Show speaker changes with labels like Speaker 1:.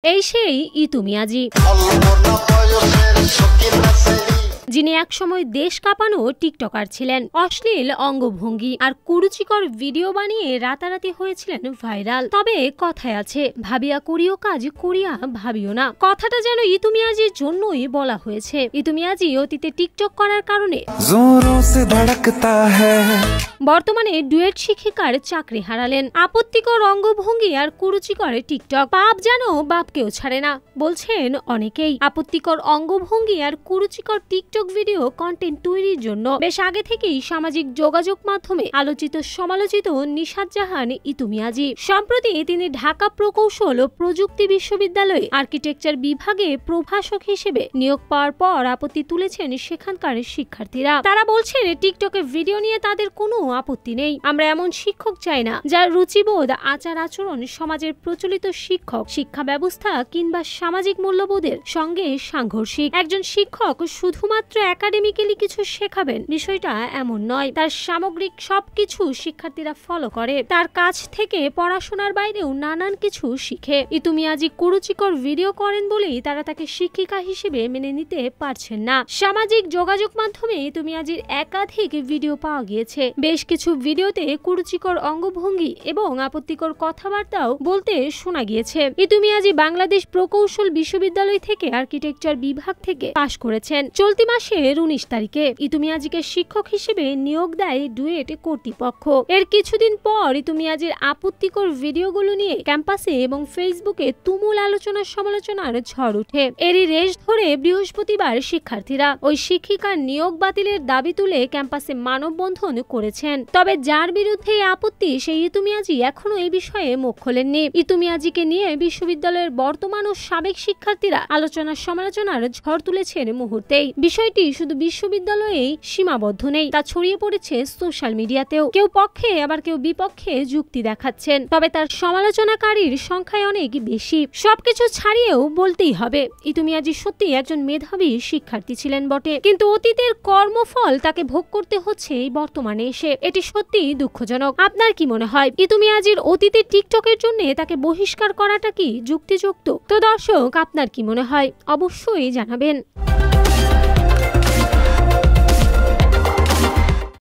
Speaker 1: এই সেই ইতু মিয়াজি, যিনি একসময় দেশ কাঁপানো টিকটকার ছিলেন। অশ্লীল অঙ্গভঙ্গি আর কুরুচিকর ভিডিও বানিয়ে রাতারাতি হয়েছিলেন ভাইরাল। তবে কথায় আছে, ভাবিয়া করিও কাজ, করিয়া ভাবিও না। কথাটা যেন ইতু মিয়াজির জন্যই বলা হয়েছে। ইতু মিয়াজি অতীতে টিকটক করার কারণে বর্তমানে ডুয়েট শিক্ষিকার চাকরি হারালেন। আপত্তিকর অঙ্গভঙ্গি আর কুরুচিকর টিকটক পাপ যেন বাপকেও ছাড়ে না, বলছেন অনেকেই। আপত্তিকর অঙ্গভঙ্গি আর কুরুচিকর টিকটক ভিডিও কন্টেন্ট তৈরির জন্য বেশ আগে থেকেই সামাজিক যোগাযোগ মাধ্যমে আলোচিত সমালোচিত নিশাত জাহান ইতু মিয়াজি। সম্প্রতি তিনি ঢাকা প্রকৌশল ও প্রযুক্তি বিশ্ববিদ্যালয়ে আর্কিটেকচার বিভাগে প্রভাষক হিসেবে নিয়োগ পাওয়ার পর আপত্তি তুলেছেন সেখানকার শিক্ষার্থীরা। তারা বলছেন, টিকটকে ভিডিও নিয়ে তাদের কোনো আপত্তি নেই। আমরা এমন শিক্ষক চাই না যার রুচিবোধ, আচার আচরণ সমাজের প্রচলিত শিক্ষা ব্যবস্থা কিংবা সামাজিক মূল্যবোধের সঙ্গে সাংঘর্ষিক। একজন শিক্ষক শুধুমাত্র একাডেমিক্যালি কিছু শেখাবেন, বিষয়টা এমন নয়। তার সামগ্রিক সবকিছু শিক্ষার্থীরা ফলো করে। তার কাছ থেকে পড়াশোনার বাইরেও নানান কিছু শিখে। ইতু মিয়াজি কুরুচিকর ভিডিও করেন বলেই তারা তাকে শিক্ষিকা হিসেবে মেনে নিতে পারছেন না। সামাজিক যোগাযোগ মাধ্যমে ইতু মিয়াজির একাধিক ভিডিও পাওয়া গিয়েছে। বেশ কিছু ভিডিওতে কুরুচিকর অঙ্গভঙ্গি এবং আপত্তিকর কথাবার্তাও বলতে শোনা গিয়েছে। ইতু মিয়াজি বাংলাদেশ প্রকৌশল বিশ্ববিদ্যালয় থেকে আর্কিটেকচার বিভাগ থেকে পাশ করেছেন। চলতি মাসের 19 তারিখে ইতু মিয়াজিকে শিক্ষক হিসেবে নিয়োগ দেয় ডুয়েট কর্তৃপক্ষ। এর কিছুদিন পর ইতু মিয়াজির আপত্তিকর ভিডিওগুলো নিয়ে ক্যাম্পাসে এবং ফেসবুকে তুমুল আলোচনা সমালোচনার ঝড় উঠে। এরই রেশ ধরে বৃহস্পতিবার শিক্ষার্থীরা ওই শিক্ষিকার নিয়োগ বাতিলের দাবি তুলে ক্যাম্পাসে মানববন্ধন করেছেন। তবে যার বিরুদ্ধে আপত্তি, সেই ইতু মিয়াজি এখনো এই বিষয়ে মুখ খোলেননি। ইতু মিয়াজিকে নিয়ে বিশ্ববিদ্যালয়ের বর্তমান ও সাবেক শিক্ষার্থীরা আলোচনা সমালোচনার ঝড় তুলেছেন মুহূর্তেই। বিষয়টি শুধু বিশ্ববিদ্যালয়েই সীমাবদ্ধ নেই, তা ছড়িয়ে পড়েছে সোশ্যাল মিডিয়াতেও। কেউ পক্ষে আবার কেউ বিপক্ষে যুক্তি দেখাচ্ছেন। তবে তার সমালোচনাকারীর সংখ্যায় অনেক বেশি। সবকিছু ছাড়িয়েও বলতেই হবে, ইতু মিয়াজি সত্যি একজন মেধাবী শিক্ষার্থী ছিলেন বটে, কিন্তু অতীতের কর্মফল তাকে ভোগ করতে হচ্ছে বর্তমানে এসে। এটি সত্যি দুঃখজনক। আপনার কি মনে হয়, ইতু মিয়াজির অতীতের টিকটকের জন্য তাকে বহিষ্কার করাটা কি যুক্তিযুক্ত? তো দর্শক, আপনার কি মনে হয় অবশ্যই জানাবেন।